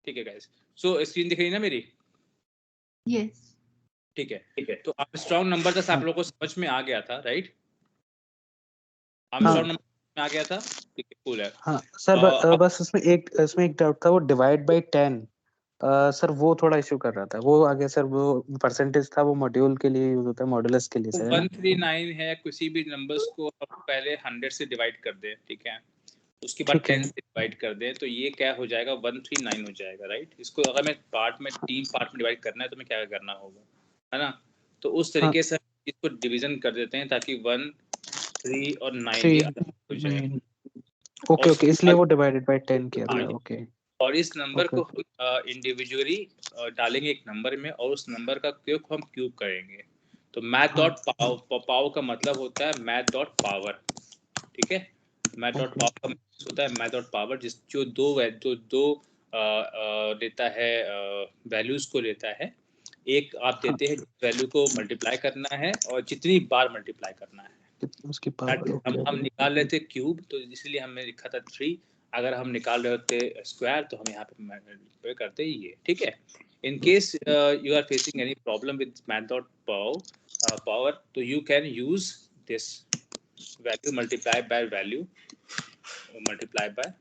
ठीक है गाइस, सो स्क्रीन दिख रही है ना मेरी? यस। ठीक है, तो आर्मस्ट्रांग नंबर तक आप लोगों को समझ में आ गया था, राइट? आर्मस्ट्रांग नंबर में आ गया था, ठीक है, कूल है। हाँ सर, बस इसमें एक डाउट था, वो डिवाइड बाय 10 सर वो थोड़ा इशू कर रहा था। वो आगे सर वो परसेंटेज था, वो मॉड्यूल के लिए यूज होता है, मॉड्यूलस के लिए सर। 139 है, किसी भी नंबर्स को हम पहले 100 से डिवाइड कर दें, ठीक है, उसके बाद 10 से डिवाइड कर दें, तो ये क्या हो जाएगा, 139 हो जाएगा, राइट? इसको अगर मैं तीन पार्ट में डिवाइड करना है तो मैं क्या करना होगा, है ना? तो उस तरीके से इसको डिवीजन कर देते हैं ताकि 1, 3 और 9 भी अलग हो जाए। ओके, इसलिए वो डिवाइडेड बाय 10 किया था। ओके, और इस नंबर को हम इंडिविजुअली डालेंगे एक नंबर में, और उस नंबर का क्यूब हम क्यूब करेंगे। तो मैथ डॉट पावर का मतलब होता है मैथ डॉट पावर, ठीक है? मैथ डॉट पावर का मतलब होता है मैथ डॉट पावर, जो दो लेता है, वैल्यूज को लेता है। एक आप देते हैं वैल्यू को मल्टीप्लाई करना है और जितनी बार मल्टीप्लाई करना है उसकी पावर। हम निकाल लेते क्यूब, तो इसलिए हमने लिखा था 3। अगर हम निकाल रहे होते स्क्वायर तो हम यहाँ पे करते ये, ठीक है? In case you are facing any problem with math dot power, तो you can use this value multiply by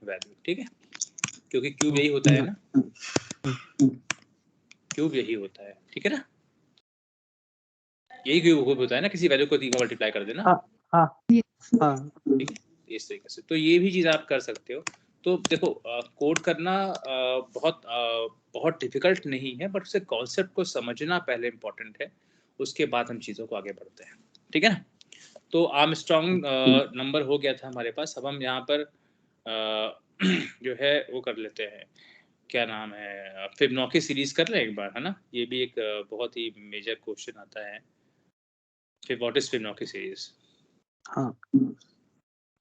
value, ठीक है? क्योंकि क्यूब यही होता है ना, क्यूब यही होता है, ठीक है ना? यही क्यूब होता है ना, किसी वैल्यू को 3 में मल्टीप्लाई कर देना। ठीक है, इस तरीके से तो ये भी चीज़ आप कर सकते हो। तो देखो कोड करना बहुत डिफिकल्ट नहीं है, बट उसे कॉन्सेप्ट को समझना पहले इम्पोर्टेंट है, उसके बाद हम चीज़ों को आगे बढ़ते हैं, ठीक है ना? तो आर्मस्ट्रांग नंबर हो गया था हमारे पास। अब हम यहाँ पर जो है वो कर लेते हैं, क्या नाम है, फिबोनाची सीरीज कर लें एक बार, है ना? ये भी एक बहुत ही मेजर क्वेश्चन आता है, व्हाट इज फिबोनाची सीरीज। हाँ,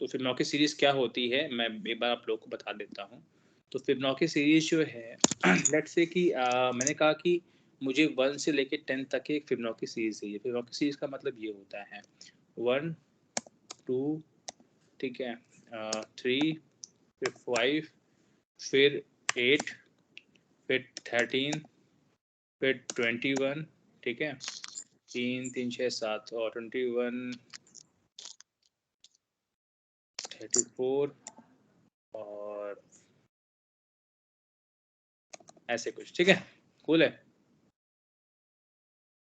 तो फिबोनाची सीरीज क्या होती है, मैं एक बार आप लोगों को बता देता हूँ। तो फिबोनाची सीरीज जो है लेट्स से कि मैंने कहा कि मुझे 1 से लेके 10 तक एक फिबोनाची सीरीज है। फिबोनाची सीरीज का मतलब ये होता है 1, 2, ठीक है, 3, फिर 5, फिर 8, फिर 13, फिर 21, ठीक है, 3, 3, 6, 7 और 21, 34 और ऐसे कुछ, ठीक है? कूल है,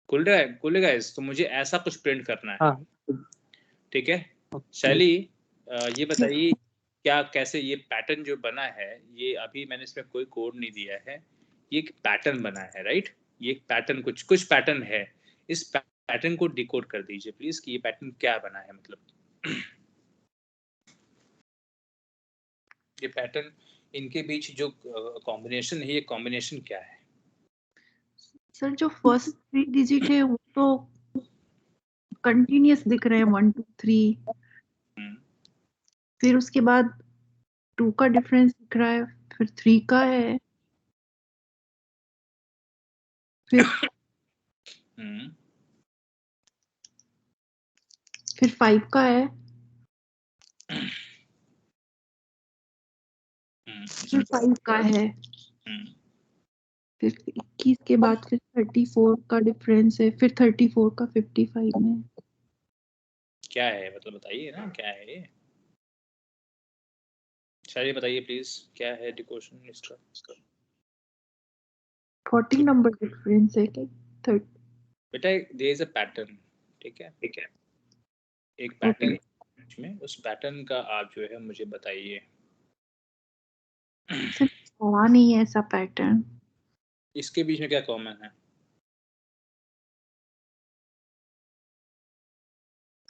कूल है गाइस। तो मुझे ऐसा कुछ प्रिंट करना है, ठीक है? शैली ये बताइए क्या, कैसे ये पैटर्न जो बना है, ये अभी मैंने इसमें कोई कोड नहीं दिया है, ये एक पैटर्न बना है, राइट? ये एक पैटर्न, कुछ पैटर्न है। इस पैटर्न को डिकोड कर दीजिए प्लीज कि ये पैटर्न क्या बना है, मतलब ये पैटर्न, इनके बीच जो कॉम्बिनेशन है, ये कॉम्बिनेशन क्या है? सर जो फर्स्ट 3 डिजिट है वो तो कंटिन्यूअस दिख रहे हैं, 1 2 3। फिर उसके बाद 2 का डिफरेंस दिख रहा है, फिर 3 का है, फिर 5 का है, फिर 5 का है, फिर 21 के बाद फिर 34 का डिफरेंस है, फिर 34 का 55 में। क्या है, मतलब बताइए ना क्या है ये, शायद बताइए प्लीज, क्या है डिकोशन इसका? 14 नंबर डिफरेंस है क्या? बेटा देयर इज अ पैटर्न, ठीक है, एक पैटर्न में, उस पैटर्न का आप जो है मुझे बताइए। सर हुआ नहीं है ऐसा पैटर्न। इसके बीच में क्या कॉमन है?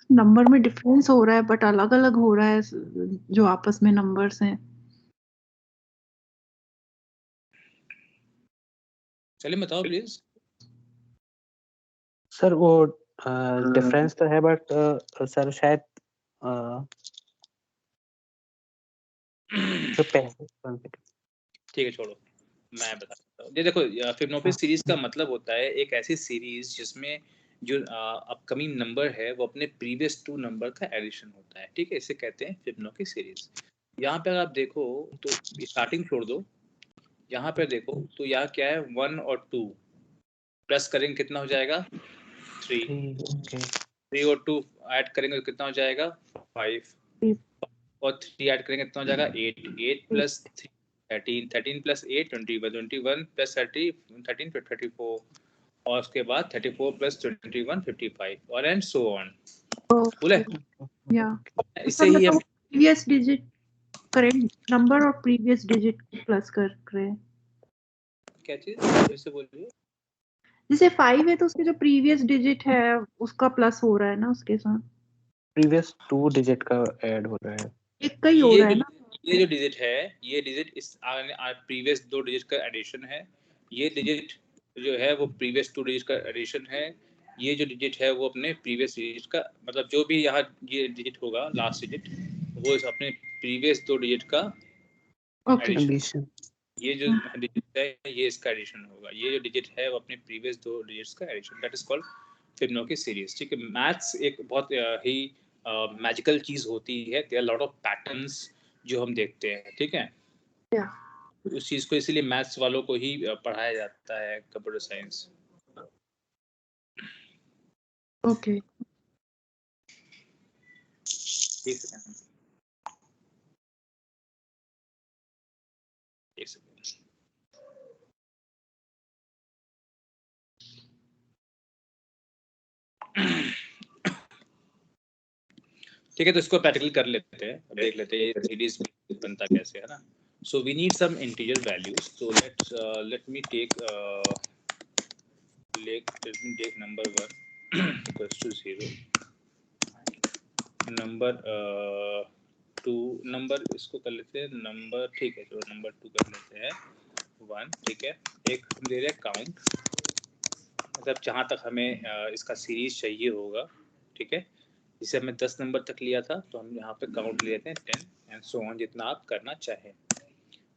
नंबर में डिफरेंस हो रहा है बट अलग अलग हो रहा है जो आपस में नंबर्स हैं। चलिए बताओ प्लीज। सर वो डिफरेंस तो है, बट सर शायद जो पहले, ठीक है छोड़ो, मैं बताता हूँ। ये देखो फिबोनाची सीरीज का मतलब होता है एक ऐसी सीरीज जिसमें जो अपकमिंग नंबर है वो अपने प्रीवियस 2 नंबर का एडिशन होता है, ठीक है? इसे कहते हैं फिबोनाची सीरीज। यहाँ पे अगर आप देखो तो स्टार्टिंग छोड़ दो, यहाँ पे देखो तो यहाँ क्या है 1 और 2 प्लस करेंगे कितना हो जाएगा 3 3 और 2 ऐड करेंगे तो कितना हो जाएगा 5 और 3 ऐड करेंगे कितना हो जाएगा 8 8 प्लस 3 13 13 प्लस 8 21 21 प्लस 30 13 34 और उसके बाद 34 प्लस 21 55 और एंड सो ऑन। बोले या इससे ही हम प्रीवियस डिजिट करेंट नंबर और प्रीवियस डिजिट प्लस कर रहे हैं। क्या चीज फिर से बोलिए। जैसे 5 है तो उसके जो प्रीवियस डिजिट है उसका प्लस हो रहा है ना उसके साथ। प्रीवियस 2 डिजिट का ऐड हो रहा है। एक का ही हो रहा है ना। ये जो डिजिट है ये डिजिट इस प्रीवियस 2 डिजिट का एडिशन है। ये डिजिट जो है वो प्रीवियस 2 डिजिट का एडिशन है। ये जो डिजिट है वो अपने प्रीवियस डिजिट का मतलब जो भी यहाँ ये डिजिट होगा लास्ट डिजिट वो इस अपने प्रीवियस 2 डिजिट का एडिशन। ये जो डिजिट है ये इसका एडिशन होगा। ये जो डिजिट है वो अपने प्रीवियस 2 डिजिट्स का addition. That is called Fibonacci series. ठीक है, मैथ्स एक बहुत ही मैजिकल चीज होती है। देयर लॉट ऑफ पैटर्न्स जो हम देखते हैं। ठीक है, उस चीज को इसीलिए मैथ्स वालों को ही पढ़ाया जाता है कंप्यूटर साइंस। ओके एक सेकंड एक सेकंड। ठीक है, तो इसको प्रैक्टिकल कर लेते हैं। अब देख लेते हैं सीरीज बनता कैसे है ना। So we need some integer values. So let me take number 1 equals to 0, number 2 number इसको कर लेते हैं नंबर। ठीक है, तो नंबर 2 कर लेते हैं 1। ठीक है, एक हम दे रहे हैं काउंट, मतलब जहाँ तक हमें इसका सीरीज चाहिए होगा। ठीक है, जिसे हमने 10 नंबर तक लिया था तो हम यहाँ पे काउंट ले लेते हैं 10 एंड सो ऑन, जितना आप करना चाहें।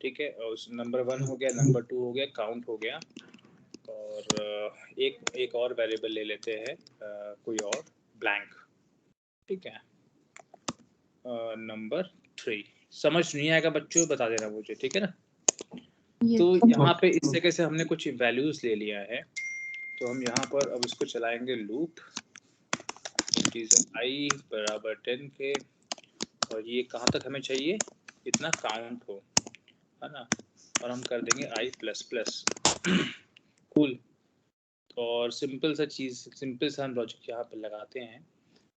ठीक है, और नंबर 1 हो गया, नंबर 2 हो गया, काउंट हो गया। और एक और वेरिएबल ले लेते हैं कोई और ब्लैंक। ठीक है, नंबर 3। समझ नहीं आएगा बच्चों बता देना मुझे, ठीक है ना। तो यहाँ पे इस तरीके से हमने कुछ वैल्यूज ले लिया है। तो हम यहाँ पर अब इसको चलाएंगे लूप i बराबर 10 के, और ये कहाँ तक हमें चाहिए इतना काउंट हो, है ना। और हम कर देंगे i प्लस प्लस। कूल। और सिंपल सा चीज़, सिंपल सा हम लॉजिक यहाँ पर लगाते हैं।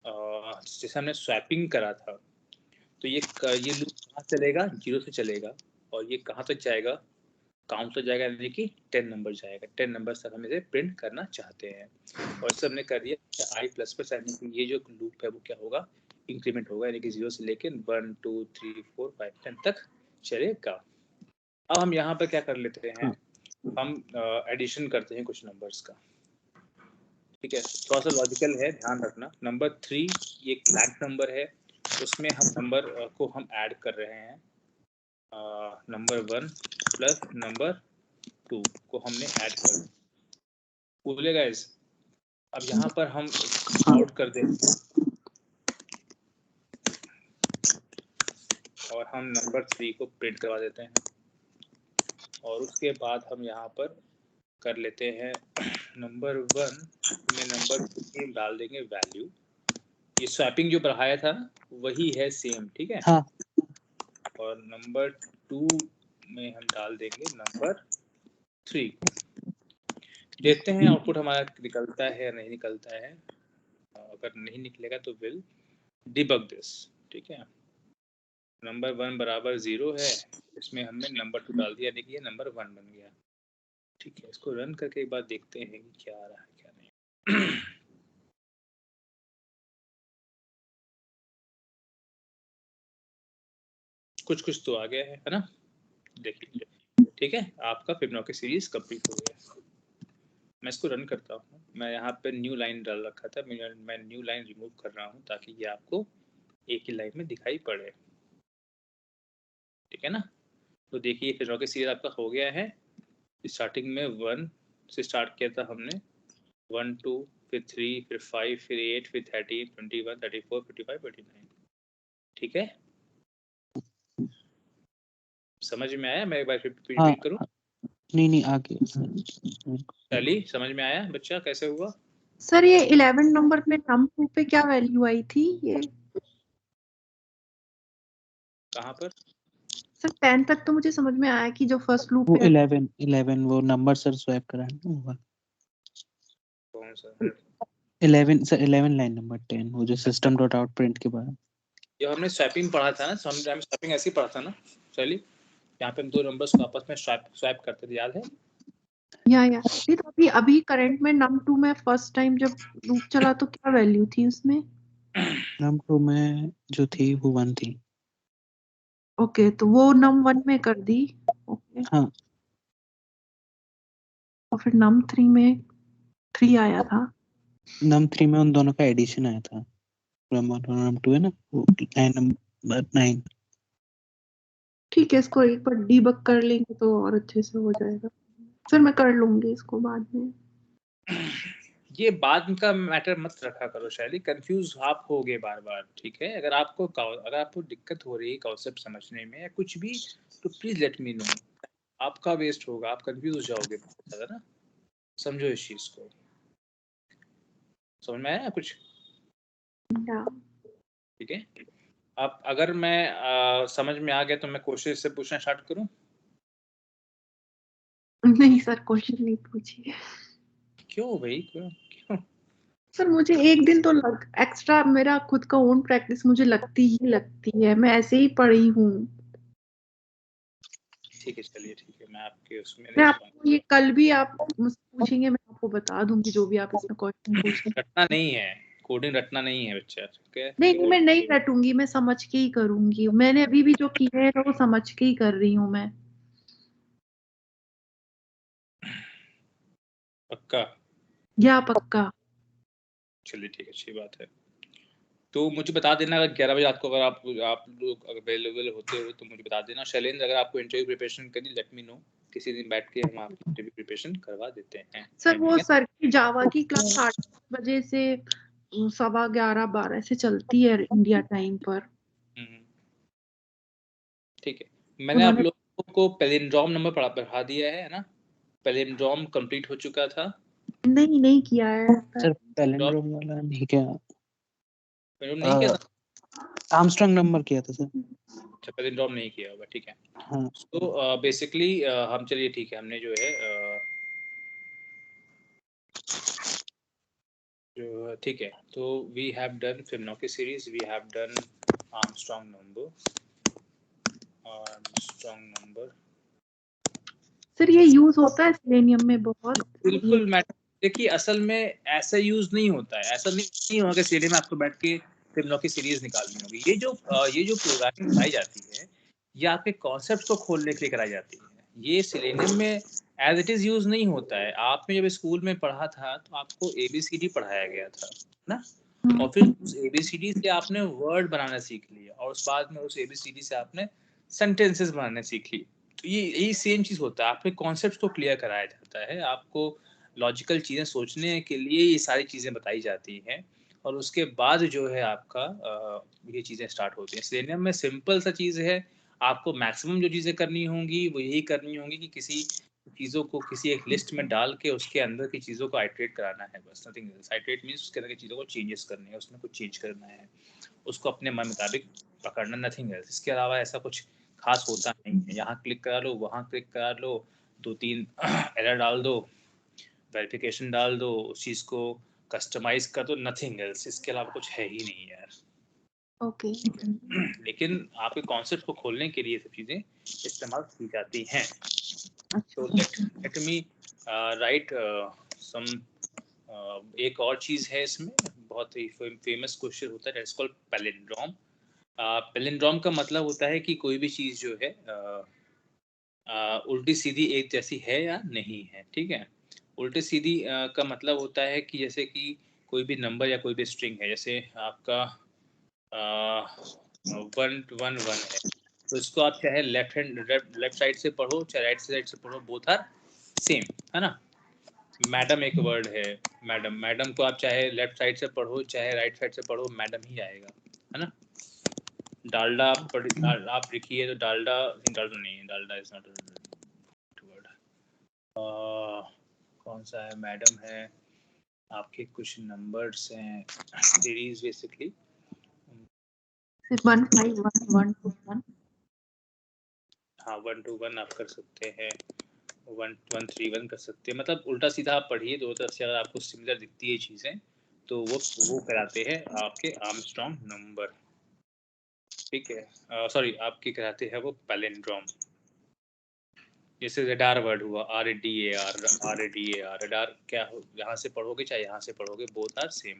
जैसे हमने स्वैपिंग करा था तो ये लूप कहाँ चलेगा 0 से चलेगा, और ये कहाँ तक जाएगा काउंट तक जाएगा, यानी कि 10 नंबर जाएगा। 10 नंबर तक हम इसे प्रिंट करना चाहते हैं। और इससे हमने कर दिया i प्लस प्लस, यानी कि ये जो लूप है वो क्या होगा इंक्रीमेंट होगा, यानी कि 0 से लेके 1 2 3 4 5 10 तक चलेगा। अब हम यहाँ पर क्या कर लेते हैं, हम एडिशन करते हैं कुछ नंबर्स का। ठीक है, थोड़ा सा लॉजिकल है, ध्यान रखना। नंबर 3 ये एक ब्लैंक नंबर है, उसमें हम नंबर को हम ऐड कर रहे हैं। नंबर 1 प्लस नंबर 2 को हमने ऐड कर दिया। बोले गाइस, अब यहाँ पर हम आउट कर देंगे और हम नंबर 3 को प्रिंट करवा देते हैं। और उसके बाद हम यहाँ पर कर लेते हैं नंबर 1 में नंबर 2 की डाल देंगे वैल्यू। ये स्वैपिंग जो बढ़ाया था वही है सेम, ठीक है। हाँ। और नंबर 2 में हम डाल देंगे नंबर 3 को। देखते हैं आउटपुट हमारा निकलता है या नहीं निकलता है। अगर नहीं निकलेगा तो विल डिबग दिस। ठीक है, नंबर 1 बराबर 0 है, इसमें हमने नंबर 2 डाल दिया, देखिए नंबर 1 बन गया। ठीक है, इसको रन करके एक बार देखते हैं कि क्या आ रहा है क्या नहीं। कुछ तो आ गया है ना, देखिए। ठीक है, आपका फिबोनाची सीरीज कंप्लीट हो गया। मैं इसको रन करता हूँ। मैं यहाँ पे न्यू लाइन डाल रखा था, मैं न्यू लाइन रिमूव कर रहा हूँ ताकि ये आपको एक ही लाइन में दिखाई पड़े। ठीक है ना, तो देखिए फिबोनाची सीरीज आपका हो गया है। स्टार्टिंग में 1 से स्टार्ट किया था हमने, 1 2 फिर 3 फिर 5 फिर 8 फिर 13 21 34 55 29। ठीक है, समझ में आया? मैं एक बार रिपीट करूँ? नहीं आगे। चलिए समझ में आया बच्चा कैसे हुआ? सर ये 11 नंबर में num2 पे क्या वैल्यू आई थी ये? कहाँ पर? सर 10 तक तो मुझे समझ में आया कि जो फर्स्ट लूप वो पे 11 वो नंबर सर स्वैप करा है ना। कौन सा? 11 सर 11 लाइन नंबर 10 वो जो सिस्टम डॉट आउट प्रिंट के बाद जो हमने स्वैपिंग पढ़ा था ना, स्वैपिंग ऐसे ही पढ़ा था ना। चलिए यहाँ पे हम दो नंबर्स को आपस में स्वैप करते थे, याद है? या नहीं तो अभी करंट में num2 में फर्स्ट टाइम जब लूप चला तो क्या वैल्यू थी उसमें? num2 में जो थी वो 1 थी। ओके तो वो num1 में कर दी। ओके हाँ और फिर num3 में 3 आया था। num3 में उन दोनों का एडिशन आया था। num1 और num2 है ना, वो लाइन नंबर 9। ठीक है, इसको एक बार डीबग कर लेंगे तो और अच्छे से हो जाएगा। फिर मैं कर लूंगी इसको बाद में। ये बाद का मैटर मत रखा करो शैली, कंफ्यूज आप होगे बार बार, ठीक है? अगर आपको दिक्कत हो रही है कॉन्सेप्ट समझने में या कुछ भी, तो प्लीज लेट मी नो। आपका वेस्ट होगा, आप कंफ्यूज हो जाओगे बहुत ज्यादा ना। समझो इस चीज को, समझ में आया कुछ? ठीक है। अब अगर मैं समझ में आ गया तो मैं क्वेश्चन से पूछना स्टार्ट करूं? नहीं सर क्वेश्चन नहीं पूछिए। क्यों भाई, क्यों? सर मुझे एक दिन तो एक्स्ट्रा मेरा खुद का ओन प्रैक्टिस मुझे लगती है, मैं ऐसे ही पढ़ी हूँ। ठीक है चलिए, ठीक है, मैं आपके उसमें मैं नहीं आपको ये कल भी आप मुझसे पूछेंगे, मैं आपको बता दूंगी जो भी आप इसमें क्वेश्चन पूछेंगे। रटना नहीं है, कोडिंग रटना नहीं है बच्चा, ठीक है? नहीं मैं नहीं रटूंगी, मैं समझ के ही करूंगी। मैंने अभी भी जो किया है वो समझ के ही कर रही हूँ मैं। पक्का? या पक्का। चलिए ठीक है, अच्छी बात है। तो मुझे बता देना अगर 11 बजे रात को अगर आप लोग अवेलेबल होते हो तो मुझे बता देना। शैलेंद्र अगर आपको इंटरव्यू प्रिपरेशन करनी, लेट मी नो, किसी दिन बैठ के हम आपकी इंटरव्यू प्रिपरेशन करवा देते हैं। सर वो सर की जावा की क्लास 8 बजे से 11:15-12 से चलती है इंडिया टाइम पर। ठीक है, मैंने आप लोगों को पैलिंड्रोम नंबर पढ़ा दिया है ना? पैलिंड्रोम कंप्लीट हो चुका था? नहीं किया है सर पैलिंड्रोम वाला नहीं किया। पैलिंड्रोम नहीं किया था? आर्मस्ट्रांग नंबर किया था सर। अच्छा, पैलिंड्रोम नहीं किया होगा, ठीक है। हाँ तो बेसिकली हम, चलिए ठीक है, हमने जो है जो ठीक है, तो we have done Fibonacci series, we have done Armstrong number. Sir ये यूज होता है सेलेनियम में बहुत। बिल्कुल मैटर, देखिए असल में ऐसा यूज नहीं होता है, ऐसा नहीं होगा कि सीडी में आपको बैठ के फिबोनाची सीरीज निकालनी होगी। ये जो प्रोग्रामिंग कराई जाती है, ये आपके कॉन्सेप्ट को खोलने के लिए कराई जाती है। ये सेलेनियम में एज इट इज यूज नहीं होता है। आपने जब स्कूल में पढ़ा था तो आपको ABCD पढ़ाया गया था ना, और फिर उस ABCD से आपने वर्ड बनाना सीख लिया, और उस बाद में उस ABCD से आपने सेंटेंसेस बनाना सीख ली। तो ये यही सेम चीज होता है, आपके कॉन्सेप्ट को क्लियर कराया जाता है, आपको लॉजिकल चीजें सोचने के लिए ये सारी चीजें बताई जाती हैं, और उसके बाद जो है आपका ये चीजें स्टार्ट होती हैं। सेलेनियम में सिंपल सा चीज है, आपको मैक्सिमम जो चीजें करनी होंगी वो यही करनी होंगी कि किसी चीज़ों को किसी एक लिस्ट में डाल के उसके अंदर की चीज़ों को आइटरेट कराना है, बस, नथिंग एल्स। आइटरेट मींस उसके अंदर की चीज़ों को चेंजेस करने हैं, उसमें कुछ चेंज करना है, उसको अपने मन मुताबिक पकड़ना, नथिंग एल्स। इसके अलावा ऐसा कुछ खास होता नहीं है। यहाँ क्लिक करा लो, वहाँ क्लिक करा लो, 2-3 एरर डाल दो, वेरिफिकेशन डाल दो, उस चीज़ को कस्टमाइज कर दो, नथिंग एल्स। इसके अलावा कुछ है ही नहीं यार। ओके लेकिन आपके कॉन्सेप्ट को खोलने के लिए सब चीज़ें इस्तेमाल की जाती हैं। तो लेट मी राइट सम, एक और चीज़ है इसमें, बहुत ही फेमस क्वेश्चन होता है, दैट्स कॉल्ड पैलिंड्रोम। पैलिंड्रोम का मतलब होता है कि कोई भी चीज़ जो है उल्टी सीधी एक जैसी है या नहीं है, ठीक है? उल्टी सीधी का मतलब होता है कि जैसे कि कोई भी नंबर या कोई भी स्ट्रिंग है, जैसे आपका 111 है, तो इसको आप चाहे लेफ्ट साइड से पढ़ो, चाहे राइट साइड से पढ़ो, बोथ आर सेम, है ना? मैडम एक वर्ड है, मैडम को आप चाहे लेफ्ट साइड से पढ़ो चाहे राइट साइड से पढ़ो, मैडम ही आएगा, है ना? डालडा आप लिखिए तो डालडा नहीं है, डालडा इज नॉट वर्ड। कौन सा है, मैडम है, आपके कुछ नंबर्स हैं, सीरीज बेसिकली 1 5 1 1 2 1। हाँ 1 2 1 आप कर सकते हैं, 1 1 3 1 कर सकते हैं, मतलब उल्टा सीधा आप पढ़िए, दो तरफ से अगर आपको सिमिलर दिखती है चीजें तो वो कराते हैं आपके आर्मस्ट्रॉन्ग नंबर, ठीक है। सॉरी, आपके कराते हैं वो पैलिंड्रोम। जैसे रडार वर्ड हुआ, RADAR, रडार क्या हो, यहाँ से पढ़ोगे चाहे यहाँ से पढ़ोगे, बोथ आर सेम।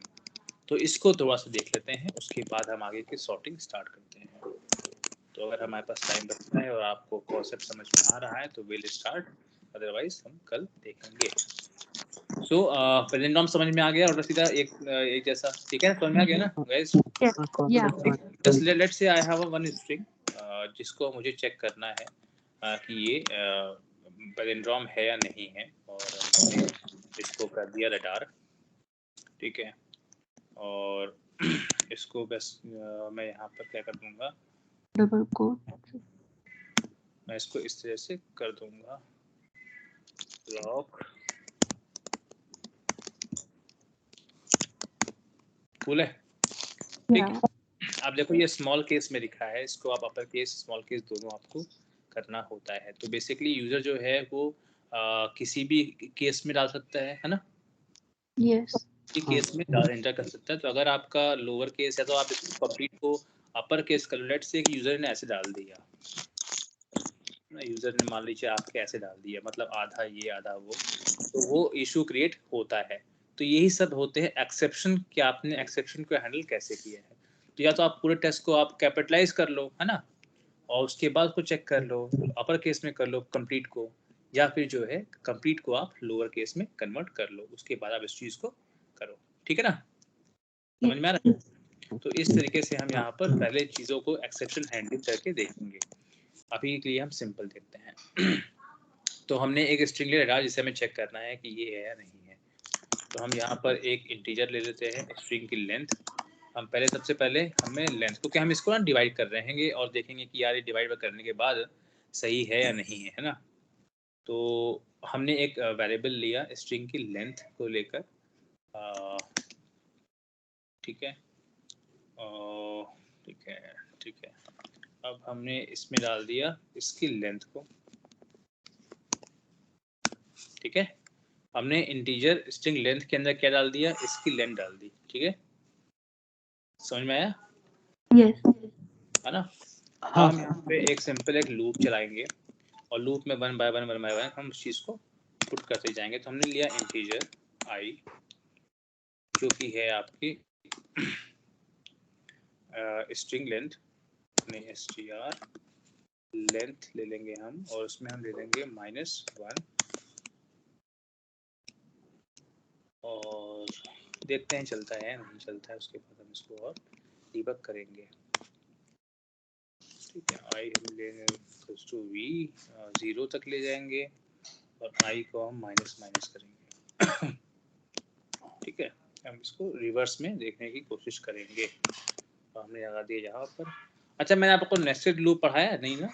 तो इसको थोड़ा सा देख लेते हैं, उसके बाद हम आगे की सॉर्टिंग स्टार्ट करते हैं। तो अगर हमारे पास टाइम बचता है और आपको कॉन्सेप्ट समझ में आ रहा है तो विल स्टार्ट, अदरवाइज हम कल देखेंगे। सो पैलिंड्रोम समझ में आ गया और सीधा एक जैसा, ठीक है, समझ में आ गया ना guys? Just let's say I have a one string जिसको मुझे चेक करना है कि ये पैलिंड्रोम है या नहीं है, और मैंने इसको कर दिया रडार, ठीक है। और इसको बस मैं यहाँ पर क्या कर दूंगा, डबल कोट, मैं इसको इस तरह से कर दूंगा, लॉक, कूल है, ठीक है। आप देखो ये स्मॉल केस में लिखा है, इसको आप अपर केस स्मॉल केस दोनों आपको करना होता है। तो बेसिकली यूजर जो है वो किसी भी केस में डाल सकता है ना? यस, केस में एंटर कर सकता है। तो अगर आपका लोअर केस है तो आप इसको कंप्लीट को अपर केस कर लो। लेट्स से कि यूजर ने ऐसे डाल दिया, यूजर ने मान लीजिए आपके ऐसे डाल दिया, मतलब आधा ये आधा वो, तो वो इशू क्रिएट होता है। तो यही सब होते हैं एक्सेप्शन, कि आपने एक्सेप्शन को हैंडल कैसे किया है। तो या तो आप पूरे टेस्ट को आप कैपिटलाइज कर लो, है ना, और उसके बाद को चेक कर लो, अपर केस में कर लो कंप्लीट को, या फिर जो है कंप्लीट को आप लोअर केस में कन्वर्ट कर लो, उसके बाद आप इस चीज़ को करो, ठीक है ना, समझ में आ रहा है? तो इस तरीके से हम यहाँ पर पहले चीज़ों को एक्सेप्शन हैंडल करके देखेंगे। अभी के लिए हम सिंपल देखते हैं। तो हमने एक स्ट्रिंग ले रहा जिसे हमें चेक करना है कि ये है या नहीं है। तो हम यहाँ पर एक इंटीजर ले लेते हैं, स्ट्रिंग की लेंथ। हम पहले सबसे पहले हमें लेंथ, क्योंकि हम इसको ना डिवाइड कर रहेंगे और देखेंगे कि यार ये डिवाइड करने के बाद सही है या नहीं है ना। तो हमने एक वेरिएबल लिया स्ट्रिंग की लेंथ को लेकर, ठीक है, ठीक है, ठीक है। अब हमने इसमें डाल दिया इसकी लेंथ को, ठीक है। हमने इंटीजर स्ट्रिंग लेंथ के अंदर क्या डाल दिया, इसकी लेंथ डाल दी, ठीक है, समझ में आया? यस, है ना। हाँ। हम यहाँ पे एक सिंपल एक लूप चलाएंगे और लूप में 1 बाय 1 हम उस चीज़ को पुट करते जाएंगे। तो हमने लिया इंटीजर i जो कि है आपकी स्ट्रिंग लेंथ, str लेंथ ले लेंगे हम, और उसमें हम ले लेंगे -1, और देखते हैं चलता है नहीं चलता है, उसके बाद हम इसको और डिबग करेंगे, ठीक है। i हम ले v 0 तक ले जाएंगे और i को हम माइनस करेंगे, ठीक है। हम इसको रिवर्स में देखने की कोशिश करेंगे। तो हमने लगा दिया यहाँ पर। अच्छा, मैंने आपको नेस्टेड लूप पढ़ाया नहीं ना?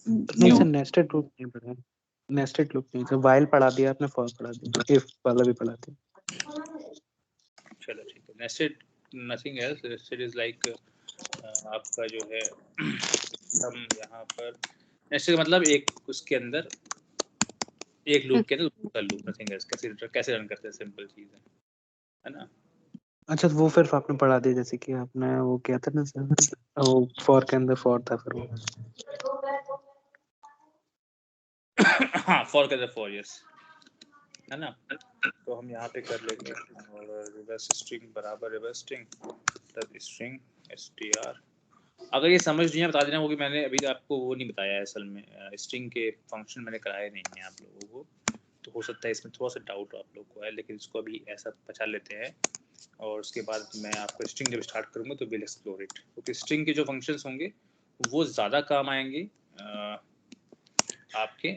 नहीं सर, नेस्टेड लूप नहीं पढ़ा, नेस्टेड लूप नहीं, तो व्हाइल पढ़ा दिया आपने, फॉर पढ़ा दिया, इफ वाला भी पढ़ा दिया। चलो ठीक है। Nested nothing else, nested is like आपका जो है हम यहाँ पर नेस्टेड मतलब एक उसके अंदर एक लूप के अंदर दूसरा लूप, नथिंग एल्स। कैसे रन करते हैं, सिंपल चीज है ना। अच्छा, वो फिर आपने पढ़ा दिया, जैसे कि आपने वो किया था ना सर, वो फॉर के अंदर फॉर था फिर वो। हाँ, फॉर के अंदर फॉर, यस, है ना। तो हम यहाँ पे कर लेंगे और रिवर्स स्ट्रिंग बराबर रिवर्स स्ट्रिंग तब स्ट्रिंग str। अगर ये समझ नहीं है बता देना, वो कि मैंने अभी आपको वो नहीं बताया है असल में, स्ट्रिंग के फंक्शन मैंने कराए नहीं है आप लोगों को, तो हो सकता है इसमें थोड़ा सा डाउट आप लोग को है, लेकिन इसको अभी ऐसा पहचान लेते हैं और उसके बाद मैं आपको स्ट्रिंग जब स्टार्ट करूँगा तो विल एक्सप्लोर इट, क्योंकि स्ट्रिंग के जो फंक्शंस होंगे वो ज़्यादा काम आएंगे आपके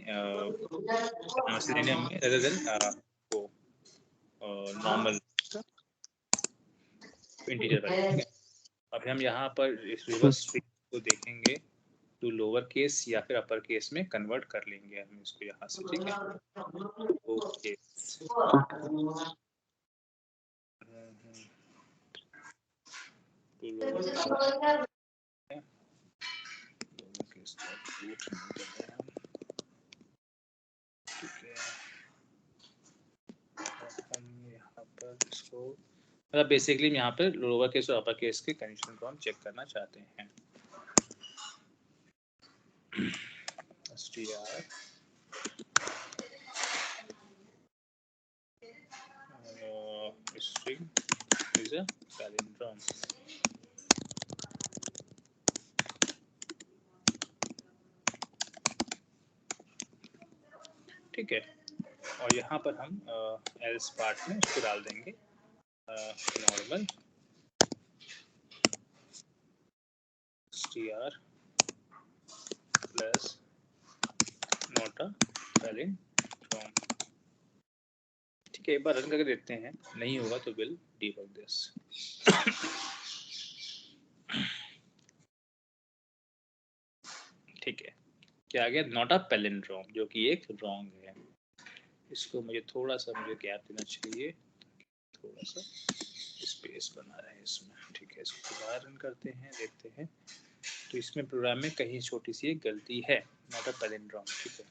सेलेनियम में रेदर देन वो नॉर्मल इंटीजर पर, ठीक है। अब हम यहाँ पर इस रिवर्स स्ट्रिंग को देखेंगे टू लोअर केस या फिर अपर केस में कन्वर्ट कर लेंगे हम इसको यहाँ से, ठीक है। ओके, मतलब बेसिकली यहाँ पर लोअर केस और अपर केस के कंडीशन को हम चेक करना चाहते हैं। str string is a palindrome। ठीक है, और यहाँ पर हम एल्स पार्ट में इसको डाल देंगे normal str plus not a palindrome. ठीक है, एक बार रन करके देखते हैं, नहीं होगा तो विल डीबग दिस। ठीक है, क्या आ गया? नॉट अ पैलिंड्रोम, जो कि एक रॉन्ग है। इसको मुझे थोड़ा सा गैप देना चाहिए, थोड़ा सा स्पेस बना रहे हैं इसमें। ठीक है, इसको दोबारा रन करते हैं, देखते हैं। तो इसमें प्रोग्राम में कहीं छोटी सी एक गलती है, नॉट अ पैलिंड्रोम। ठीक है,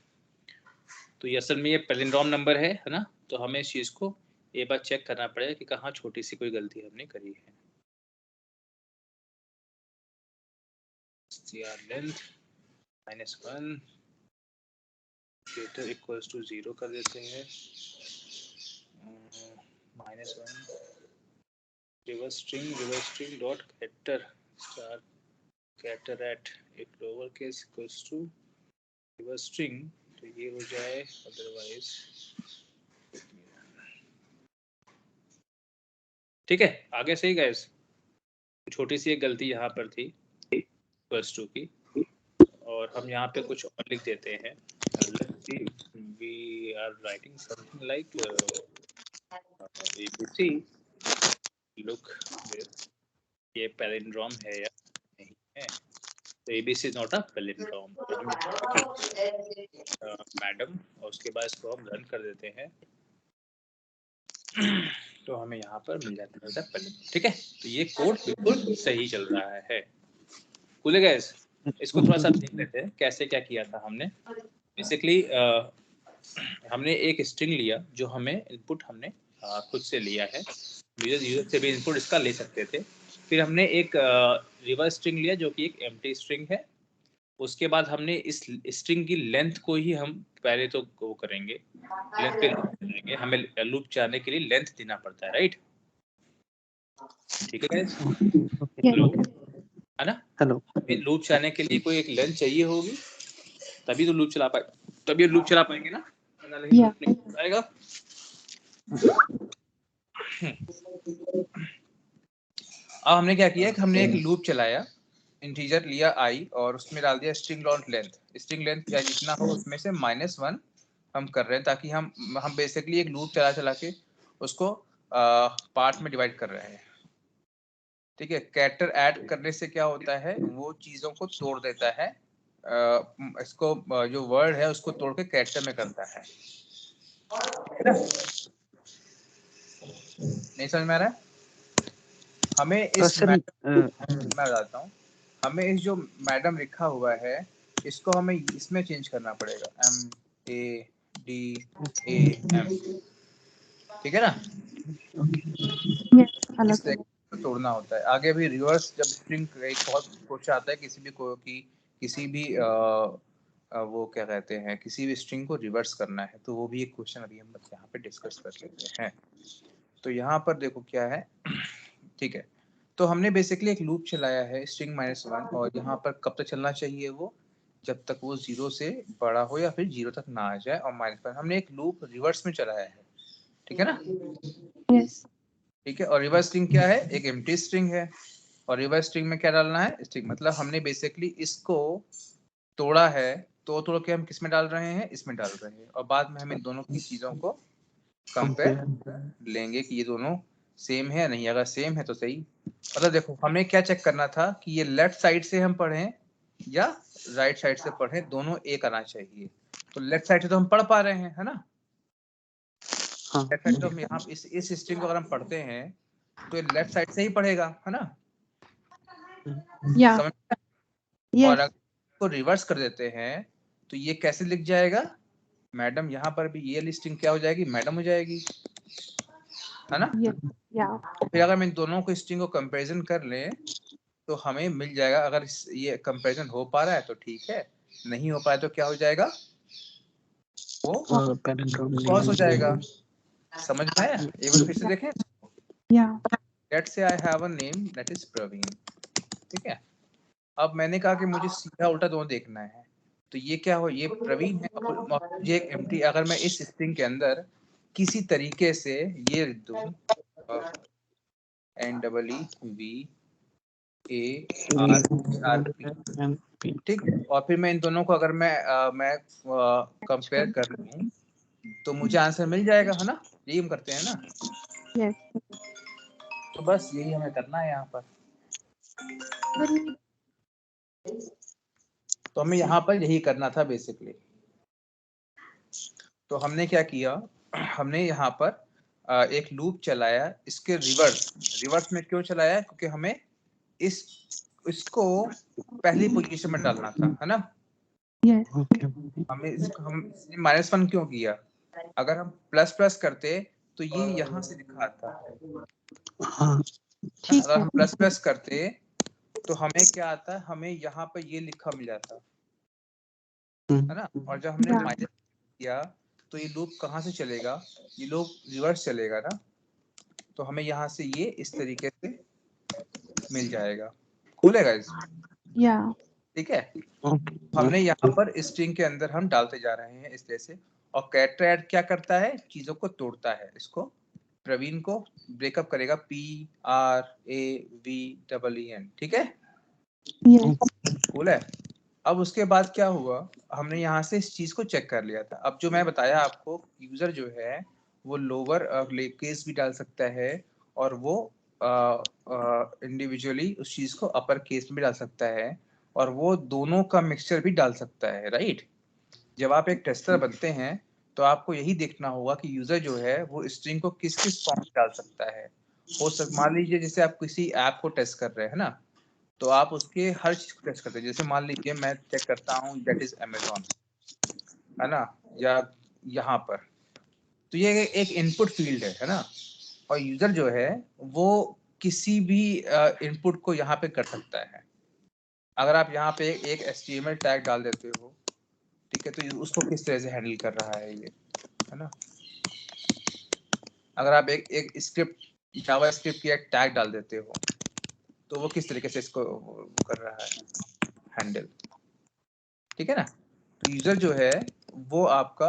तो ये असल में ये पैलिंड्रोम नंबर है ना, तो हमें इस चीज़ को एक बार चेक करना पड़ेगा कि कहाँ छोटी सी कोई गलती हमने करी है। str length -1 greater equals to 0 कर देते हैं, -1 reverse string dot getter star getter at एक lower case equals to reverse string, तो ये हो जाए, अदरवाइज। ठीक है, आगे सही गाइस। छोटी सी एक गलती यहाँ पर थी equals to की, और हम यहाँ पे कुछ और लिख देते हैं। we are writing something like ABC, look ये पैलिंड्रोम है या नहीं है। तो ABC is not a palindrome. Madam, और उसके बाद इसको हम रन कर देते हैं, तो हमें यहाँ पर मिल जाता है पैलिंड्रोम। ठीक है, तो ये कोड बिल्कुल सही चल रहा है। कूल है गाइस। इसको थोड़ा सा देख लेते हैं कैसे क्या किया था हमने। बेसिकली हमने एक स्ट्रिंग लिया जो हमें इनपुट हमने खुद से लिया है, यूजर से भी इनपुट इसका ले सकते थे। फिर हमने एक रिवर्स स्ट्रिंग लिया जो कि एक एम्प्टी स्ट्रिंग है। उसके बाद हमने इस स्ट्रिंग की लेंथ को ही हम पहले तो वो करेंगे, लेंथ पे करेंगे। हमें लूप चलाने के लिए लेंथ देना पड़ता है, राइट? ठीक है गाइस, है ना? हेलो, लूप चलाने के लिए कोई एक लेंथ चाहिए होगी, तभी तो लूप चला पाए, तभी लूप चला पाएंगे ना, नहीं आएगा। अब हमने क्या किया कि हमने एक लूप चलाया, इंटीजर लिया i और उसमें डाल दिया string dot length. String length क्या जितना हो उसमें से -1 हम कर रहे हैं, ताकि हम बेसिकली एक लूप चला के उसको पार्ट में डिवाइड कर रहे हैं। ठीक है, कैरेक्टर ऐड करने से क्या होता है, वो चीजों को तोड़ देता है, इसको जो वर्ड है उसको तोड़ के कैरेक्टर में करता है। नहीं समझ में आ रहा है? हमें इस मैं बताता हूँ, हमें इस जो मैडम लिखा हुआ है इसको हमें इसमें चेंज करना पड़ेगा, MADAM। ठीक है ना? इस तरह तोड़ना होता है। आगे भी रिवर्स, जब स्ट्रिंग एक बहुत क्वेश्चन आता है किसी भी वो क्या कहते हैं, किसी भी स्ट्रिंग को रिवर्स करना है, तो वो भी एक क्वेश्चन अभी हम यहाँ पे डिस्कस कर लेते हैं। तो यहाँ पर देखो क्या है। ठीक है, तो हमने बेसिकली एक लूप चलाया है स्ट्रिंग -1, और यहाँ पर कब तक चलना चाहिए वो, जब तक वो 0 से बड़ा हो या फिर 0 तक ना आ जाए, और -1 हमने एक लूप रिवर्स में चलाया है। ठीक है ना? यस। ठीक है, और रिवर्स स्ट्रिंग क्या है, एक एम्प्टी स्ट्रिंग है, और रिवर्स स्ट्रिंग में क्या डालना है, स्ट्रिंग। मतलब हमने बेसिकली इसको तोड़ा है, तो तोड़ के हम किस में डाल रहे हैं, इसमें डाल रहे हैं, और बाद में हम इन दोनों की चीजों को कंपेयर लेंगे कि ये दोनों सेम है या नहीं। अगर सेम है तो सही। मतलब देखो, हमें क्या चेक करना था कि ये लेफ्ट साइड से हम पढ़ें या राइट साइड से पढ़ें, दोनों एक आना चाहिए। तो लेफ्ट साइड से तो हम पढ़ पा रहे हैं, है ना? लेफ्ट साइड तो हम यहाँ इस स्ट्रिंग को अगर हम पढ़ते हैं तो ये लेफ्ट साइड से ही पढ़ेगा, है ना? या और अगर इसको रिवर्स कर देते हैं तो ये कैसे लिख जाएगा मैडम? यहाँ पर भी ये लिस्टिंग क्या हो जाएगी? मैडम हो जाएगी, है ना? फिर अगर हम इन दोनों को स्ट्रिंग को कंपैरिजन कर लें तो हमें मिल जाएगा, अगर ये कंपैरिजन हो पा रहा है तो ठीक है, नहीं हो पाया तो क्या हो जाएगा? वो फॉल्स हो जाएगा। समझ में आया? एक बार फिर से देखें। Let's say I have a name that is Praveen, ठीक है? अब मैंने कहा कि मुझे सीधा उल्टा दोनों देखना है, तो ये क्या हो, ये प्रवीण है और मुझे एक एम्प्टी, अगर मैं इस स्ट्रिंग के अंदर किसी तरीके से ये लिख दूं NEERP, ठीक है, और फिर मैं इन दोनों को अगर मैं कंपेयर कर लूं तो मुझे आंसर मिल जाएगा, है ना? यही हम करते हैं ना? तो बस यही हमें करना है यहाँ पर। तो हमें यहाँ पर यही करना था बेसिकली। तो हमने क्या किया, हमने यहाँ पर एक लूप चलाया, इसके रिवर्स में क्यों चलाया? क्योंकि हमें इसको पहली पोजीशन में डालना था, है ना? हम -1 क्यों किया? अगर हम प्लस करते तो ये यहाँ से लिखा आता है, अगर हम प्लस करते तो हमें क्या आता है? हमें यहाँ पर ये लिखा मिल जाता, है ना? और जब हमने माइनस किया तो ये लूप कहाँ से चलेगा? ये लूप रिवर्स चलेगा ना, तो हमें यहाँ से ये इस तरीके से मिल जाएगा, खुलेगा इसमें, ठीक है? हमने यहाँ पर स्ट्रिंग के अंदर हम डालते जा रहे हैं इस तरह से। और कैरेक्टर ऐड क्या करता है? चीजों को तोड़ता है, इसको प्रवीण को ब्रेकअप करेगा, PRAVEEN, ठीक है? कूल है। अब उसके बाद क्या हुआ, हमने यहाँ से इस चीज को चेक कर लिया था। अब जो मैं बताया आपको, यूजर जो है वो लोअर केस भी डाल सकता है और वो इंडिविजुअली उस चीज को अपर केस में भी डाल सकता है, और वो दोनों का मिक्सचर भी डाल सकता है, राइट? जब आप एक टेस्टर बनते हैं तो आपको यही देखना होगा कि यूजर जो है वो स्ट्रिंग को किस फॉर्म में डाल सकता है। मान लीजिए जैसे आप किसी ऐप को टेस्ट कर रहे हैं ना, तो आप उसके हर चीज को टेस्ट करते हैं। जैसे मान लीजिए मैं चेक करता हूँ दैट इज अमेज़न, है ना, या यहाँ पर, तो ये एक इनपुट फील्ड है ना? और यूजर जो है वो किसी भी इनपुट को यहाँ पे कर सकता है। अगर आप यहाँ पे एक HTML टैग डाल देते हो, ठीक है, तो उसको किस तरह से हैंडल कर रहा है ये, है ना? अगर आप एक स्क्रिप्ट, जावास्क्रिप्ट की एक टैग डाल देते हो तो वो किस तरीके से इसको कर रहा है हैंडल, ठीक है ना? तो यूजर जो है वो आपका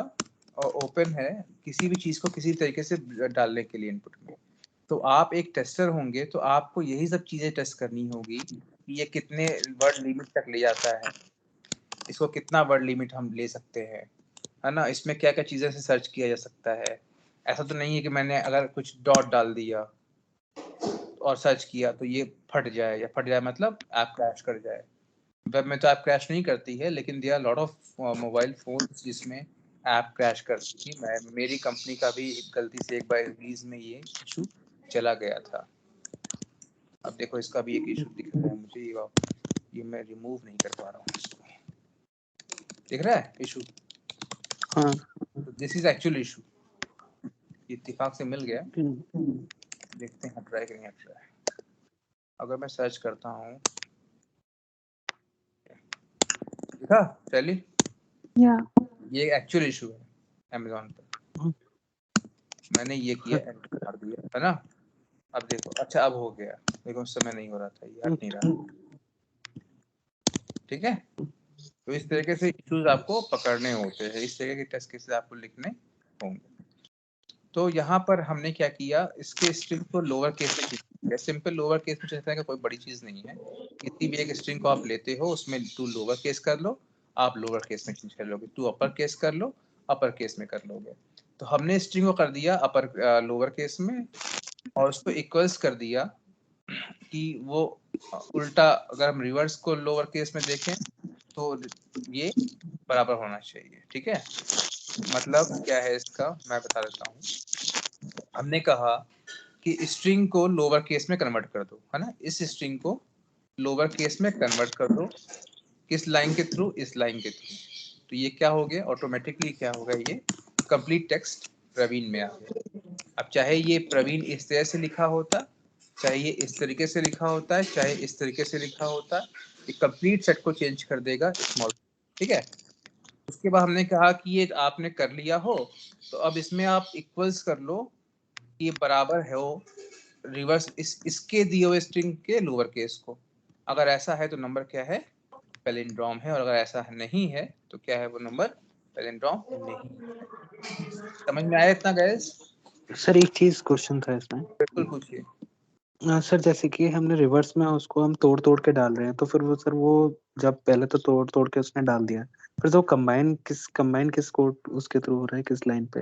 ओपन है किसी भी चीज को किसी तरीके से डालने के लिए इनपुट में। तो आप एक टेस्टर होंगे तो आपको यही सब चीजें टेस्ट करनी होगी कि ये कितने वर्ड लिमिट तक ले जाता है, इसको कितना वर्ड लिमिट हम ले सकते हैं, है ना? इसमें क्या क्या चीजें से सर्च किया जा सकता है। ऐसा तो नहीं है कि मैंने अगर कुछ डॉट डाल दिया और सर्च किया तो ये फट जाए, या फट जाए मतलब ऐप क्रैश कर जाए। वेब में तो ऐप क्रैश नहीं करती है, लेकिन there are lot of mobile phones जिसमें ऐप क्रैश करती है। मेरी कंपनी का भी गलती से एक बार रिलीज में ये इशू चला गया था। अब देखो इसका भी एक इशू दिख रहा है मुझे, ये मैं रिमूव नहीं कर पा रहा हूँ इसको, दिख रहा है इशू? हाँ, दिस इज एक्चुअल इशू, इत्तेफाक से मिल गया। देखते हैं ट्राई करेंगे ट्राई। अगर मैं सर्च करता हूँ, देखा टैली? ये एक्चुअल इशू है अमेज़न पर। मैंने ये किया, एंटर कर दिया, है ना? अब देखो, अच्छा अब हो गया, देखो उस समय नहीं हो रहा था, ये हट नहीं रहा, ठीक है? तो इस तरीके से इश्यूज आपको पकड़ने होते हैं, इस तरीके के टेस्ट केसेस आपको लिखने होंगे। तो यहाँ पर हमने क्या किया, इसके स्ट्रिंग को लोअर केस में चेंज, सिंपल लोअर केस में चेंज करने का कोई बड़ी चीज नहीं है। किसी भी एक स्ट्रिंग को आप लेते हो, उसमें टू लोअर केस कर लो, आप लोअर केस में चेंज कर लोगे, टू अपर केस कर लो, अपर केस में कर लोगे। तो हमने स्ट्रिंग को कर दिया अपर लोअर केस में, और उसको इक्वल्स कर दिया कि वो उल्टा, अगर हम रिवर्स को लोअर केस में देखें तो ये बराबर होना चाहिए, ठीक है। मतलब क्या है इसका, मैं बता देता हूँ। हमने कहा कि स्ट्रिंग को लोअर केस में कन्वर्ट कर दो, है ना। इस स्ट्रिंग को लोअर केस में कन्वर्ट कर दो, किस लाइन के थ्रू, इस लाइन के थ्रू। तो ये क्या हो गया, ऑटोमेटिकली क्या होगा, ये कंप्लीट टेक्स्ट प्रवीण में आ गया। अब चाहे ये प्रवीण इस तरह से लिखा होता, चाहे ये इस तरीके से लिखा होता है, चाहे इस तरीके से लिखा होता, ये कंप्लीट सेट को चेंज कर देगा स्मॉल, ठीक है। उसके बाद हमने कहा कि ये आपने कर लिया हो तो अब इसमें आप इक्वल्स कर लो कि ये बराबर है वो रिवर्स इसके दिए हुए स्ट्रिंग के लोअर केस को। अगर ऐसा है तो नंबर क्या है, पैलिंड्रोम है, और अगर ऐसा नहीं है तो क्या है, वो नंबर पैलिंड्रोम नहीं। समझ में आया इतना गाइस? सर एक चीज क्वेश्चन था इसमें। बिल्कुल पूछिए। सर जैसे कि हमने रिवर्स में उसको हम तोड़ तोड़ के डाल रहे हैं, तो फिर वो सर वो जब पहले तो तोड़ तोड़ के उसने डाल दिया, फिर तो कंबाइन किस कोड उसके थ्रू हो रहा है, किस लाइन पे?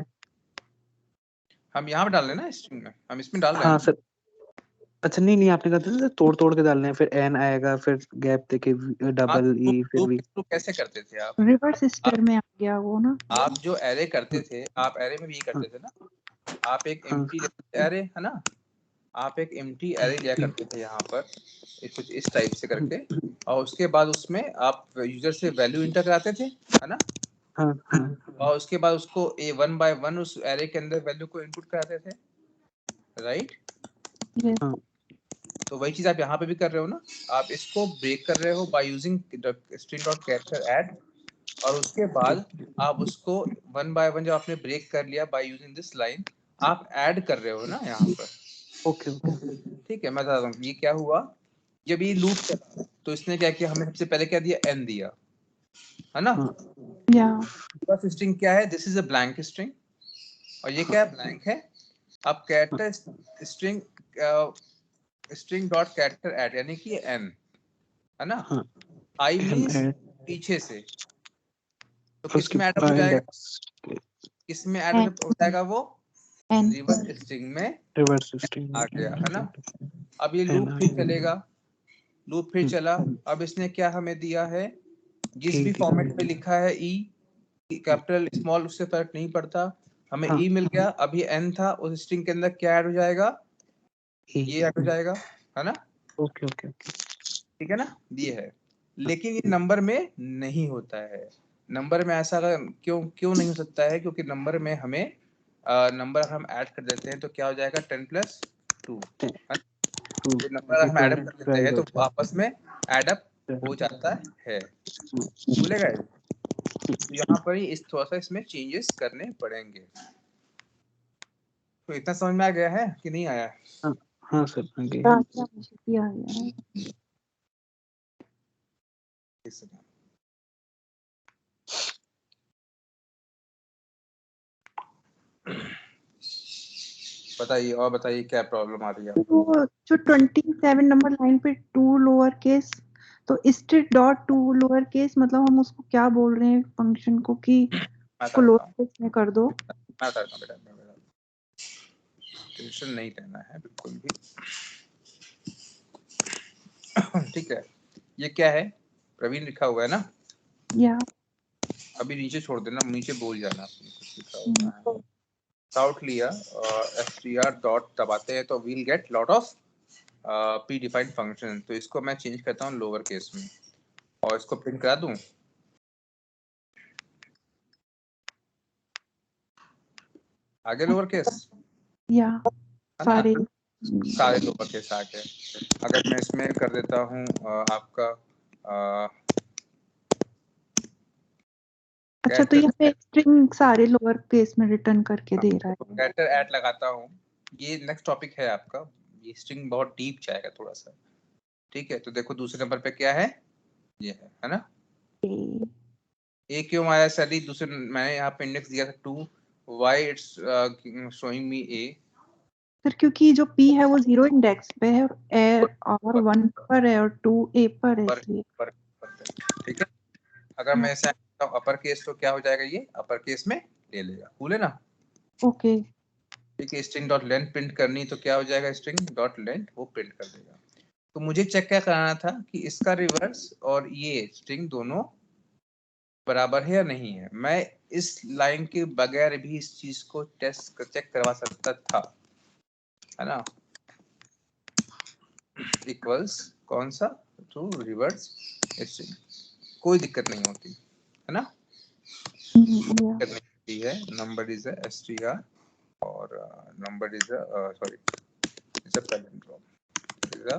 हम यहाँ पे डाल रहे हैं ना स्ट्रिंग में, हम इसमें डाल रहे हैं हाँ ना। सर। अच्छा नहीं आपने कहा था तोड़ तोड़ के डालने हैं, फिर एन आएगा, फिर गैप देके डबल ई, फिर वी। तो कैसे करते थे आप? रिवर्स स्टेप में आ गया वो ना। आप जो एरे करते थे, आप एरे में भी करते थे ना। आप एक एम्प्टी एरे, है ना, आप एक एम्प्टी एरे लिया करते थे यहाँ पर कुछ इस टाइप से करके, और उसके बाद उसमें आप यूजर से वैल्यू इंटर कराते थे, है ना। और उसके बाद उसको ए 1 बाय 1 उस एरे के अंदर वैल्यू को इनपुट कराते थे, राइट। तो वही चीज आप यहाँ पे भी कर रहे हो ना। आप इसको ब्रेक कर रहे हो by using string dot character add, और उसके बाद आप उसको 1 बाय 1 जब आपने ब्रेक कर लिया बाय यूजिंग दिस लाइन, आप ऐड कर रहे हो ना यहाँ पर। ओके ठीक है, मैं बता रहा हूँ ये क्या हुआ। जब ये लूप चला तो इसने क्या किया, हमें सबसे पहले क्या दिया, एन दिया, है ना। बस स्ट्रिंग क्या है, this is a blank string, और ये क्या है, ब्लैंक है। अब character string string dot character add, यानी कि एन, है ना। आई मींस पीछे से, तो किस में ऐड हो जाएगा, किस में ऐड हो जाएगा, वो रिवर्स स्ट्रिंग में रिवर्स स्ट्रिंग आ गया, है ना। अब ये लूप फिर चलेगा, लूप फिर चला। अब इसने क्या हमें दिया है, जिस भी फॉर्मेट में लिखा है ई, कैपिटल स्मॉल, उससे फर्क नहीं पड़ता, हमें ई मिल गया। अब ये एन था, उस स्ट्रिंग के अंदर क्या ऐड हो जाएगा, ये ऐड हो जाएगा, है ना। ओके ठीक है ना, ये है। लेकिन ये नंबर में नहीं होता है। नंबर में ऐसा क्यों नहीं हो सकता है, क्योंकि नंबर में हमें नंबर हम ऐड कर देते हैं तो क्या हो जाएगा, 10 + 2। नंबर हम ऐड कर देते हैं तो आपस में ऐड अप हो जाता है, भूलेगा। तो यहाँ पर ही थोड़ा सा इसमें चेंजेस करने पड़ेंगे। तो इतना समझ में आ गया है कि नहीं आया? हाँ सर आ गया। बताइए, और बताइए क्या प्रॉब्लम आ रही है? तो जो 27 नंबर लाइन पे 2 लोअर केस, तो स्ट्रिट डॉट 2 लोअर केस, मतलब हम उसको क्या बोल रहे हैं फंक्शन को, कि उसको लोअर केस में कर दो। बेटा टेंशन नहीं लेना है बिल्कुल भी। ठीक है, ये क्या है, प्रवीण लिखा हुआ है ना। या अभी नीचे छोड़ देना, नीचे बोल जाना कुछ लिखा हुआ है। आउट लिया और str डॉट दबाते हैं तो we'll get lot of pre defined function. तो इसको मैं चेंज करता हूँ लोअर केस में और इसको प्रिंट करा दूं। आगे लोअर केस, या सारे लोअर केस आ गए। अगर मैं इसमें कर देता हूँ आपका अच्छा, तो यहाँ पे स्ट्रिंग सारे लोअर केस में रिटर्न करके दे रहा है। कैरेक्टर ऐड लगाता हूँ। ये नेक्स्ट टॉपिक है आपका, ये स्ट्रिंग बहुत डीप जाएगा थोड़ा सा। ठीक है, तो देखो दूसरे नंबर पे क्या है, ये है ना। ए क्यों आया सर? दूसरे मैंने यहाँ पे इंडेक्स दिया था 2, why it's showing me A? Sir क्योंकि जो P है वो 0 इंडेक्स पे है और 1 पर है और 2 A पर है, इसलिए। ठीक है, अगर मैं ऐसा अपर केस तो क्या हो जाएगा, ये अपर केस में ले लेगा, भूले ना। ओके, ठीक है, स्ट्रिंग डॉट लेंथ प्रिंट करनी तो क्या हो जाएगा, स्ट्रिंग डॉट लेंथ वो प्रिंट कर देगा। तो मुझे चेक क्या कराना था कि इसका रिवर्स और ये स्ट्रिंग दोनों बराबर है या नहीं है। मैं इस लाइन के बगैर भी इस चीज को टेस्ट चेक करवा सकता था, है ना। इक्वल्स कौन सा, टू रिवर्स स्ट्रिंग, कोई दिक्कत नहीं होती, है ना। दिक्कत नहीं होती है। नंबर इज a str और number is sorry is a palindrome, is a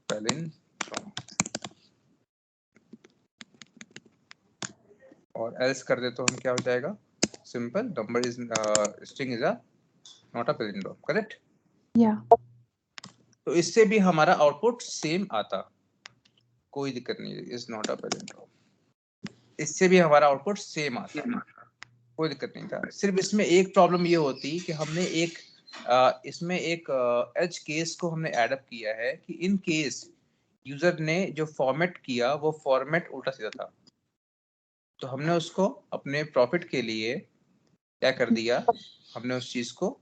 palindrome। और एल्स कर दे तो हम क्या हो जाएगा, simple number is string is a not a palindrome, correct. या तो इससे भी हमारा आउटपुट सेम आता, कोई दिक्कत नहीं, इज नॉट अ palindrome। इससे भी हमारा आउटपुट सेम आता, कोई दिक्कत नहीं था। सिर्फ इसमें एक प्रॉब्लम ये होती कि हमने एक इसमें एक एज केस को हमने एडअप किया है कि इन केस यूजर ने जो फॉर्मेट किया वो फॉर्मेट उल्टा सीधा था, तो हमने उसको अपने प्रॉफिट के लिए क्या कर दिया, हमने उस चीज को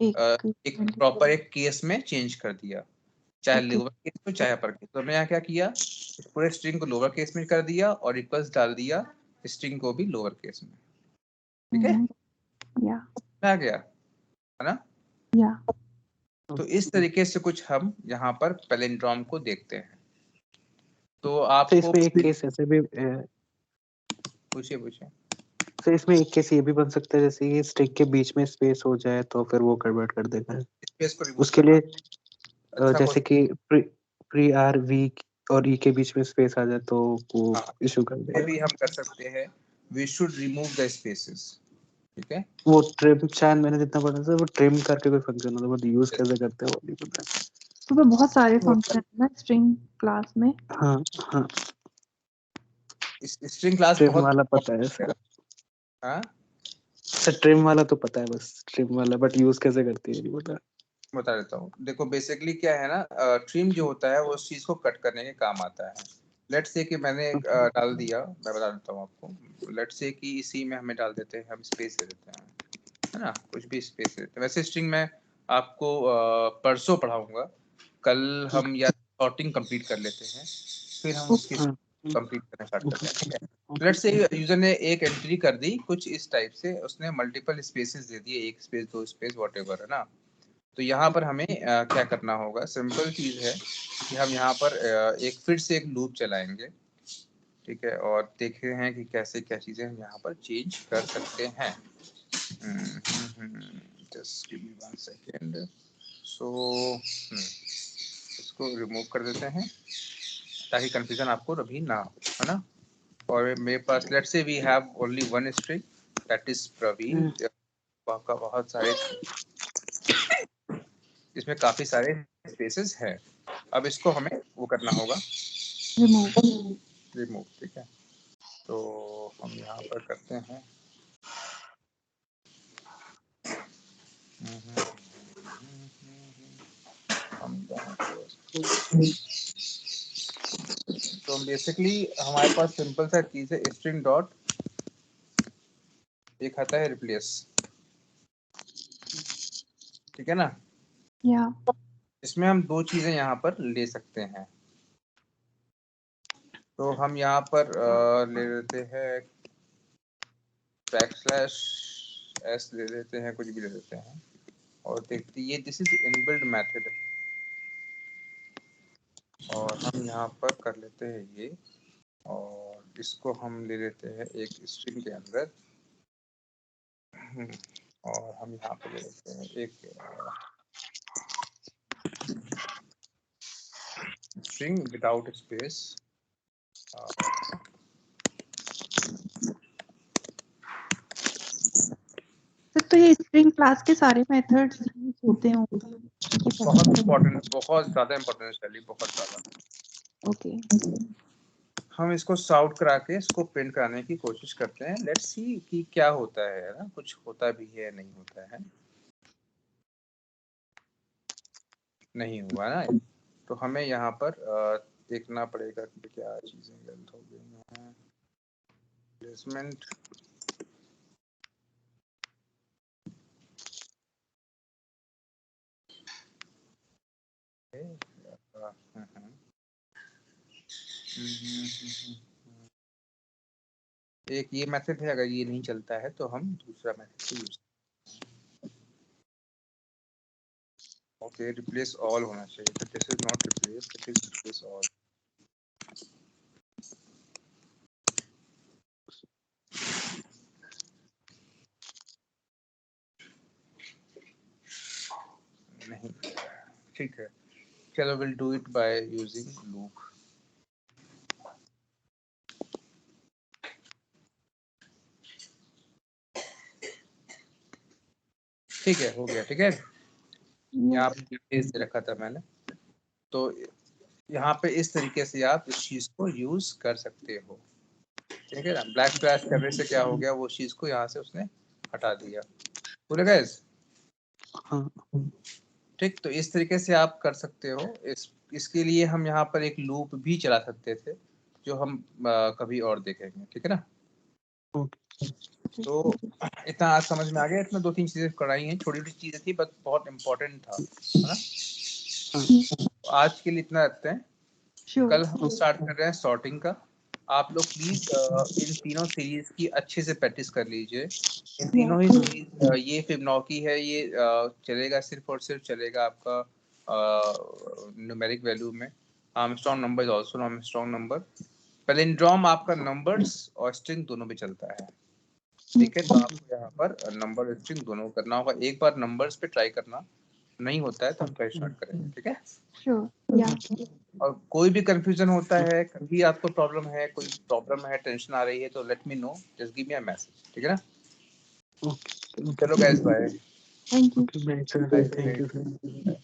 एक प्रॉपर एक केस में चेंज कर दिया, चाहे लोअर केस में चाहे अपर केस। तो हमने यहाँ क्या किया, इस पूरे स्ट्रिंग को लोअर केस में कर दिया और इक्वल्स डाल दिया स्ट्रिंग को भी लोअर केस में, ठीक है। या आ गया, है ना। या तो इस तरीके से कुछ हम यहाँ पर पैलिंड्रोम को देखते हैं। तो तो आपको इसमें एक केस ऐसे भी पूछिए पूछिए। तो इसमें एक केस ये भी बन सकता है जैसे ये स्ट्रिंग के बीच में स्पेस हो जाए तो फिर वो कन्वर्ट कर देगा स्पेस को रिमूव उसके लिए अच्छा जैसे कि प्री आर वी और ई के बीच में स्पेस आ जाए तो वो हाँ, इशू कर ये देगा। भी हम कर सकते हैं, we should remove the spaces, ठीक है। वो ट्रिम शायद मैंने जितना पढ़ा था वो ट्रिम करके कोई फंक्शन होता है, बट यूज कैसे करते हैं वो नहीं पता। तो पे बहुत सारे फंक्शन है ना स्ट्रिंग क्लास में। हाँ हाँ इस स्ट्रिंग क्लास ट्रिम बहुत वाला पता है सर। हाँ सर ट्रिम वाला तो पता है बस ट्रिम वाला, बट यूज कैसे करती है नहीं पता। बता देता हूँ। देखो बेसिकली क्या है ना, ट्रिम जो होता है वो उस चीज को कट करने के काम आता है। लेट्स से कि मैंने डाल दिया, मैं बता देता हूँ आपको। लेट्स से कि इसी में हमें डाल देते हैं, हम स्पेस दे देते हैं, है ना, कुछ भी स्पेस दे देते हैं। वैसे स्ट्रिंग में आपको परसों पढ़ाऊंगा, कल हम या सॉर्टिंग कंप्लीट कर लेते हैं, फिर हम उसकी कंप्लीट करना स्टार्ट करते हैं, ठीक है। लेट्स से यूजर ने एक एंट्री कर दी कुछ इस टाइप से, उसने मल्टीपल स्पेसेस दे दिए, एक स्पेस दो स्पेस व्हाटएवर, है ना। तो यहाँ पर हमें क्या करना होगा, सिंपल चीज है कि हम यहाँ पर एक फिर से एक लूप चलाएंगे, ठीक है, और देखते हैं कि कैसे क्या चीजें हम यहाँ पर चेंज कर सकते हैं। Just give me 1 second. So इसको रिमूव कर देते हैं ताकि कंफ्यूजन आपको अभी ना हो, है ना। और मेरे पास let's say we have only one string that is Praveen, का बहुत सारे इसमें काफी सारे स्पेसेस हैं। अब इसको हमें वो करना होगा, रिमूव, ठीक है। तो हम यहाँ पर करते हैं हम तो बेसिकली हमारे पास सिंपल सा चीज है, स्ट्रिंग डॉट एक आता है रिप्लेस, ठीक है ना। या इसमें हम दो चीजें यहाँ पर ले सकते हैं। तो हम यहाँ पर ले लेते हैं \s ले लेते हैं, कुछ भी ले लेते हैं और देखते ये दिस इज इनबिल्ट मेथड। और हम यहाँ पर कर लेते हैं ये, और इसको हम ले लेते हैं एक स्ट्रिंग के अंदर, और हम यहाँ पे ले लेते हैं एक स्ट्रिंग विदाउट स्पेस। तो ये स्ट्रिंग क्लास के सारे मेथड्स यूज होते हैं। बहुत इम्पोर्टेंट, बहुत ज्यादा इम्पोर्टेंट शैली, बहुत ज्यादा। ओके हम इसको सॉर्ट करा के इसको प्रिंट कराने की कोशिश करते हैं। लेट्स सी कि क्या होता है ना, कुछ होता भी है नहीं होता है, नहीं हुआ ना। तो हमें यहाँ पर देखना पड़ेगा कि क्या चीजें गलत हो गई हैं। प्लेसमेंट एक ये मेथड है, अगर ये नहीं चलता है तो हम दूसरा method use. Okay, replace all होना चाहिए, तो this is not replace, this is replace all. नहीं, ठीक है, चलो will do it by using loop. ठीक है, हो गया, ठीक है। यहाँ पे पेज दे रखा था मैंने, तो यहाँ पे इस तरीके से आप इस चीज को यूज कर सकते हो, ठीक है ना। ब्लैक स्लैश करने से क्या हो गया, वो चीज को यहाँ से उसने हटा दिया, पूरे गाइस। ठीक, तो इस तरीके से आप कर सकते हो। इसके लिए हम यहाँ पर एक लूप भी चला सकते थे, जो हम कभी और देखेंगे, ठीक है ना। तो इतना आज समझ में आ गया, इसमें 2-3 चीजें कराई हैं, छोटी छोटी चीजें थी, बट बहुत इम्पोर्टेंट था, है ना। तो आज के लिए इतना रखते हैं, कल हम स्टार्ट कर रहे हैं सॉर्टिंग का। आप लोग प्लीज इन तीनों सीरीज की अच्छे से प्रैक्टिस कर लीजिए। इन तीनों ही सीरीज, ये फिबोनाची है, ये चलेगा, सिर्फ और सिर्फ चलेगा आपका न्यूमेरिक वैल्यू में। Armstrong number is also Armstrong number. Palindrome आपका नंबर्स और स्ट्रिंग दोनों पे चलता है, ठीक है। तो आपको यहाँ पर नंबर स्ट्रिंग दोनों करना होगा। एक बार नंबर्स पे ट्राई करना, नहीं होता है तो हम फिर स्टार्ट करेंगे, ठीक है। श्योर, या। और कोई भी कंफ्यूजन होता है, कभी आपको प्रॉब्लम है, कोई प्रॉब्लम है, टेंशन आ रही है, तो let me know, just give me a message, ठीक है ना। चलो guys, bye. Thank you. Thank you sir.